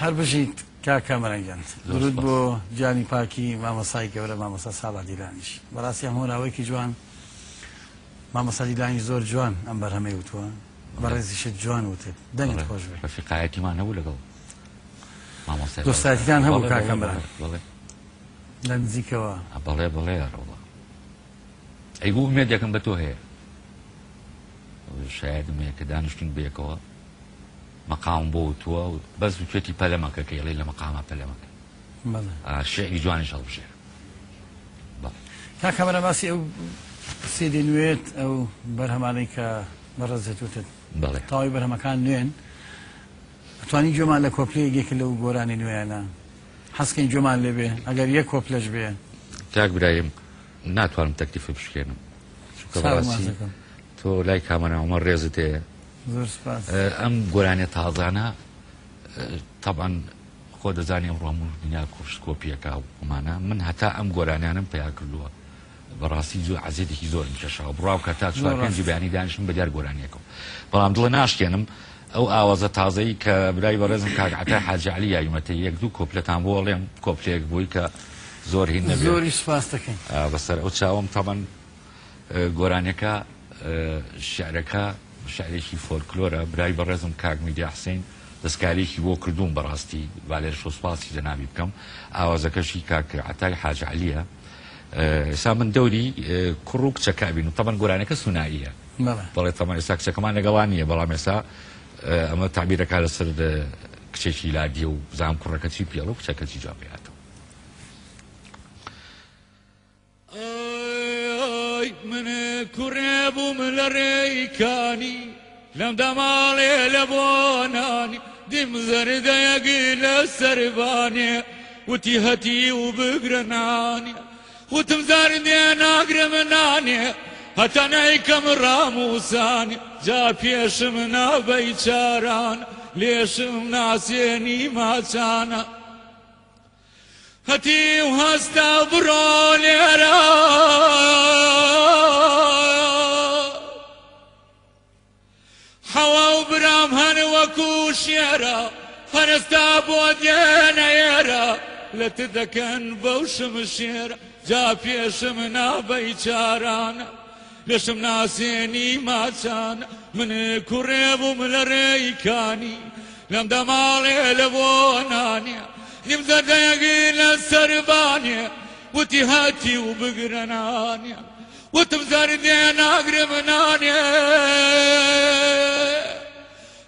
هەر بژیت کاکە مەرەنگەند درود بۆ جانی پاکی مامۆسای گەورە مامۆستا ساڵا دیلانیش بەڕاستی هەموو جوان مامۆستا دیلانی زۆر جوان ئەم بەرهەمەی وتووە بەڕێزیشت جوان وتت دەنگت خۆش بێ ڕەفیقایەتیمان هەبوو لەگەڵ مامۆستا دۆستایەتیان هەبوو کاکە مەرەنگ لە نزیکەوە بەڵێ بەڵێ ڕەوڵە ئەیبوو ئومێدێکم بە تۆ هەیە شایدم هەیە کە دانیشتین بێکەوە مەقام بۆ وتووە بەس توێتی پەلەمەکە کە ئێڵێ لە مەقامە پەلەمەکە شێعری جوانیش هەڵبژێ کاکە مەرە باسی ئەو سێدی نوێت ئەو بەرهەمانەی کە بەڕێزت وتت تاوای بەرهەمەکان نوێن ئەتوانی گوێمان لە کۆپلەیەکێک لەو گۆرانی نوێیانە حەزکەین گوێمان لێبێ ئەگەر یەک کۆپلەش بێ کاک برایم ناتوانم تەکلیفە بشکێنم چونکە بەڕاستی تۆ لای کامەرە عومەر ڕێزت هەیە ئەم گۆرانیە تازانە طبعا خۆ دەزانی ئەم ڕۆمون دنیا کۆپیەکە ومانە من هەتا ئەم گۆرانیانم پیا کردووە بەڕاستی زۆر عەزیەتێکی زۆر میکەشەوە بڕاو کە تا چوار پێنجی بەیانی دانیشتم بە دیار گۆرانیەکەوە بەڵام دڵە ناشکێنم ئەو ئاوازە تازەی کە برای بەڕێزم کاک عەتای حاجی عەلی یاریمەتی یەک دوو کۆپلەتان بۆ ئەڵێم کۆپلەیەک بووی کە زۆر هین نەبێت زۆری سوپاس دەکەین بەسەر ئەو چاوم طبعا گۆرانیەکە شعرەکە شعرێکی فۆلکلۆرە برای بەڕێزم کاک میدیا حسین دەستکاریەکی بۆ کردووم بەڕاستی بالێر شۆسپاسی جەنابی بکەم ئاوازەکەشی کاک عەتای حاجی عەلیە ئێستا من دەوری کوڕ و کچەکە بینم طبعا گۆرانەکە سونائیە بەڵێ طبعا ئێستا کچەکەمان لەگەڵان نییە بەڵام ئێستا ئەمە تعبیرەکە لەسەر کچێکی لادیە و بزانم کوڕەکە چی پێڵە و کچەکە چی جواب هاتەوە من کوڕێ بووم لە ڕێیکانی لەم دەماڵێ لە بۆنانی دیم زەردەیەگی لە سەربانێ وتی هەتی و بگرە نانێ وتم زەردێ ناگرم نانێ هەتا نەیکەم ڕاموسانێ جا پێشم نابەی چاران لێشم ناسێنی ماچانە هەتی و هەستا بڕۆ لێرە حەوا و برام هەن وەکو شێرە هەنستا بۆ دێنە ئێرە لە ت دەکەن بەو شمشێرە جا پێشم نابەی چارانە لێشم ناسێنی ماچانە من کوڕێ بووم لە ڕێیکانی لەم دەماڵێ لە بۆنانێ نیم زەردەیەکی لە سەربانێ وتی هەتی و بگرە نانێ وتم زەردێ ناگرم نانێ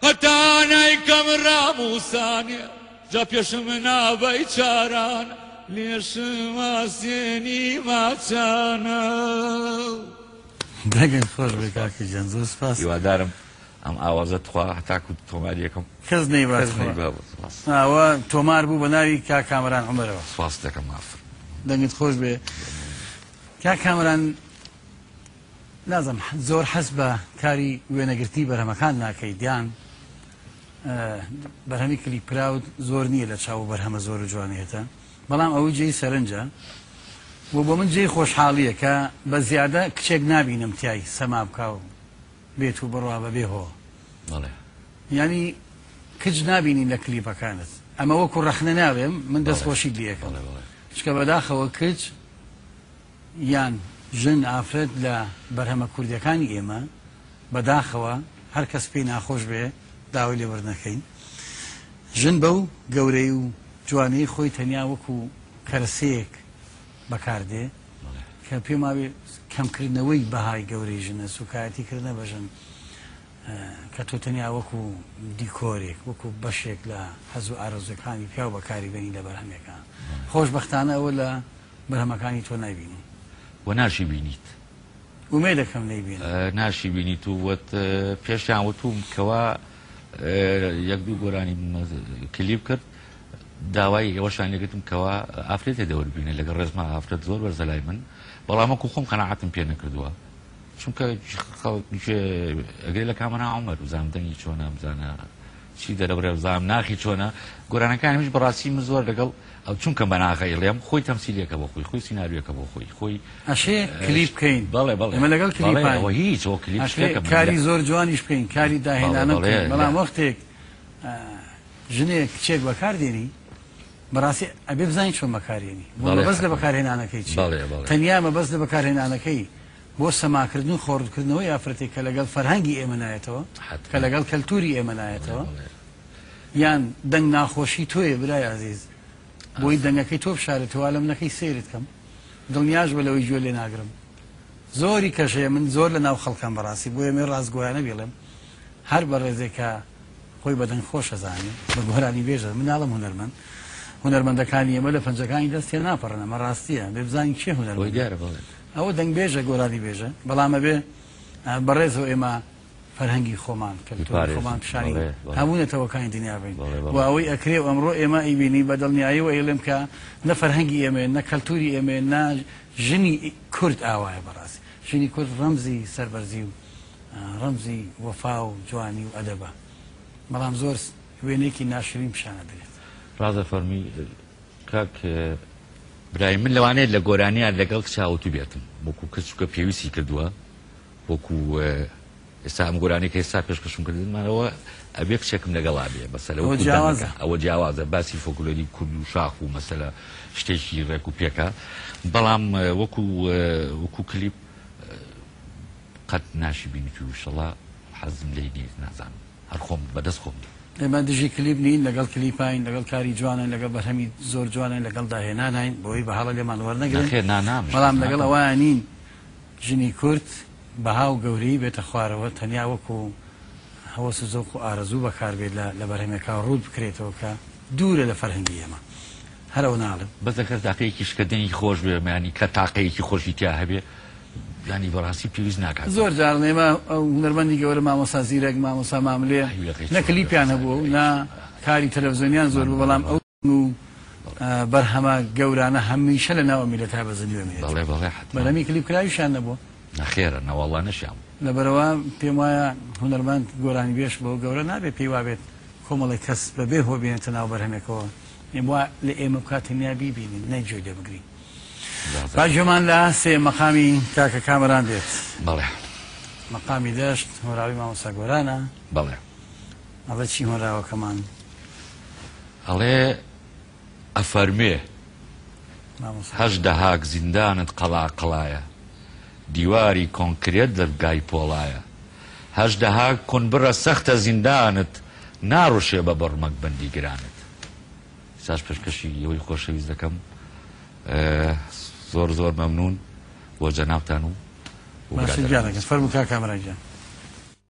هەتا نەیکەم ڕاموسانێ جا پێشم نابەی چارانە لێشم ئاسێنی ماچانە دەگەن خۆش بێ کاکی جان زۆر سپاس هیوادارم ئەم ئاوازە تخوا هەتاکو تۆماریەکەم کەس نەیباوە تۆمار بوو بە ناوی کاک کامەران عومەرەوە سپاس دەکەم مافر دەنگت خۆش بێ کاک کامەران نازم زۆر حەز بە کاری وێنەگرتی بەرهەمەکان ناکەی دیان بەرهەمی کلیپراود زۆر نییە لە چاو بەرهەمە زۆر جوانێتە بەڵام ئەوەی جێی سەرنجە و بۆ من جێی خۆشحاڵیە کە بە زیادە کچێک نابینم تیای سەما بکە و بێت و بڕوا بەبێ هۆ ینی کچ نابینین لە کلیپەکانت ئەمە وەکو ڕەخنە ناوێم من دەستخۆشی لێەکەم چکە بەداخەوە کچ یان ژن ئافرەت لە بەرهەمە کوردیەکانی ئێمە بەداخەوە هەر کەس پێی ناخۆش بێ داوای لێوەرنەکەین ژن بەو گەورەی و جوانەی خۆی تەنیا وەکو کەرسەیەک بەکاردێ کە پێم وابێ کەمکردنەوەی بەهای گەورەی ژنە سوکایەتیکردنە بەژن کە تۆ تەنیا وەکو دیکۆرێک وەکو بەشێک لە حەز و ئارەزوەکانی پیا و بەکاری بێنی لە بەرهەمەکان خۆشبەختانە ئەوە لە بەرهەمەکانی تۆ نایبینی و ناشی بینیت ومێ دەکەم نەیبین ناشی بینیت و وەت پێشیان وتوم کەوا یەک دوو گۆرانی کلیپ کرد داوای ئێوەشان لێگرتم کەوا ئافرێتێ دەوەربینە لەگەڵ ڕێزما ئافرەت زۆر وەرزە لای من بەڵام وەکو خۆم قەناعەتم پێ نەکردووە چونکە ئەگەر لە کامەرا عومەر بزانم دەنگی چۆنە بزانە چی دەرەبرێ بزانم ناخی چۆنە گۆرانەکانیش بەڕاستی من زۆر لەگەڵ ئەو چونکە بە ناخە ئێڵێم خۆی تەمسیلێکە بۆ خۆی سیناریۆکە بۆ خۆی ئەشێ کلیپ بکەین بەڵێ بەڵێ ئەمە لەگەڵ کلیپەوە هیچ کاری زۆر جوانیش بکەین کاری داهێنانە بکەین بەڵام وەختێک ژنێک کچێک بەکاردێنی بەڕاستی ئەبێ بزانین چۆن بەکارێنی بەس لە بەکارهێنانەکەی چی تەنیا مەبەست لە بەکارهێنانەکەی بۆ سەماکردن و خۆڕکردنەوەی ئافرەتێک کە لەگەڵ فەرهەنگی ئێمە نایەتەوە کە لەگەڵ کەلتوری ئێمە نایەتەوە یان دەنگ ناخۆشی تۆیە برای عەزیز بۆی دەنگەکەی تۆ بشارێتەوە لە منەکەی سێرت کەم دڵنیاش بە لەوەی گوێ لێ ناگرم زۆری کەشەیە من زۆر لە ناو خەڵکان بەڕاستی بۆ ئێمە ڕاستگۆیانە بێڵێم هەر بە ڕێزێکە خۆی بەدەنگ خۆشە زانێ بە گۆرانی بێژە من ناڵم هونەرمەندەکانی ئێمە لە پەنجەکانی دەستێ ناپەڕنە مە ڕاستیە بێ بزانین چێ هونەرمەند ئەوە دەنگ بێژە گۆرانی بێژە بەڵامە بێ بەڕێزەوە ئێمە فەرهەنگی خۆمان کەلتوری خۆمان پیشانی هەموونەتەوەکانی دنیا بین و ئەوەی ئەکرێ و ئەمڕۆ ئێمە ئەیبینی بە دڵنیاییەوە ئێڵێم کە نە فەرهەنگی ئێمە نە کەلتوری ئێمە نا ژنی کورد ئاوایە بەڕاستی ژنی کورد ڕەمزی سەربەرزی و ڕەمزی وەفا و جوانی و ئەدەبە بەڵام زۆر وێنێکی ناشرین پیشانە درێت ڕازە فەرمی کاک برای من لەوانەیە لە گۆرانیان لەگەڵ چاوەتو بێتم بۆکو کەچکە پێویستی کردووە بۆکو ئێستا ئەم گۆرانی کە ئێستا پێشکەشم کردنمانەوە ئەبێ کچێکم لەگەڵا بێ مەسەلە ئەوە جیاوازە باسی فۆکلۆری کورد و شاخ و مەسەلە شتێکی ڕێک و پێکە بەڵام وەکو کلیپ قەت ناشی بینیت و شەڵا حەزم لێی نیت نازانم هەر خۆم بەدەست خۆم ئێمە دژی کلیپ نین لەگەڵ کلیپین لەگەڵ کاری جوانن لەگەڵ بەرهەمی زۆر جوانن لەگەڵ داهێنانین بۆی بە هەڵە لێمان وەرنەگرن بەڵام لەگەڵ ئەوەیان نین ژنی کورد بەهاو گەورەی بێتە خوارەوە تەنیا وەکو هەوەس و زەوق و ئارەزوو بەکاربێت لە بەرهەمێکا ڕوود بکرێتەوە کە دوورە لە فەرهەنگی ئێمە هەرەوە ناڵم بەزەکە تاقەیەکی شکردنی خۆش بێ ینی کە تاقەیەکی خۆشی تیا هەبێ ینی بەڕاستی پێویست ناکات زۆر جار ئێمە هونەرمەندی گەورە مامۆستا زیرەک مامۆستا ماملێ نە کلیپیان هەبووە و نا کاری تەلەڤیزیۆنیان زۆر بوو بەڵام ئەو و بەرهەمە گەورانە هەمیشە لە ناوە میلەتا بەزنیوێ بەرهەمی کلیپ کراویشان نەبووە نەخێرە نەوەڵا نەشیام لەبەرەوە پێم وایە هونەرمەند گۆرانی بێش بۆ گەورە نابێت پێی وابێت کۆمەڵی کەس بەبێ هۆ بێنێتە ناو بەرهەمێکەوە ئێم وا لە ئێمە بکاتنیا بیبینین نەیجێ دەبگرین باژەمان لە سێ مەقامی کاکە کامەران دێت بەڵێ مەقامی دەشت هۆراوی مامۆستا گۆرانە بەڵێ ئەڵە چی هۆراوەکەمان ئەڵێ ئەفەرمێ هەش دەهاک زیندانت قەڵاقڵایە دیواری کۆنکرێت دەرگای پۆڵایە هەش دەهاک کونبڕە سەختە زیندانت ناڕوشێ بە بەڕمەک بەندی گرانت ساش پێشکەشی ئەوەی خۆشەویست دەکەم زۆر زۆر مەمنون بۆ جەنابتان و فەرموو کاک کامەران گیان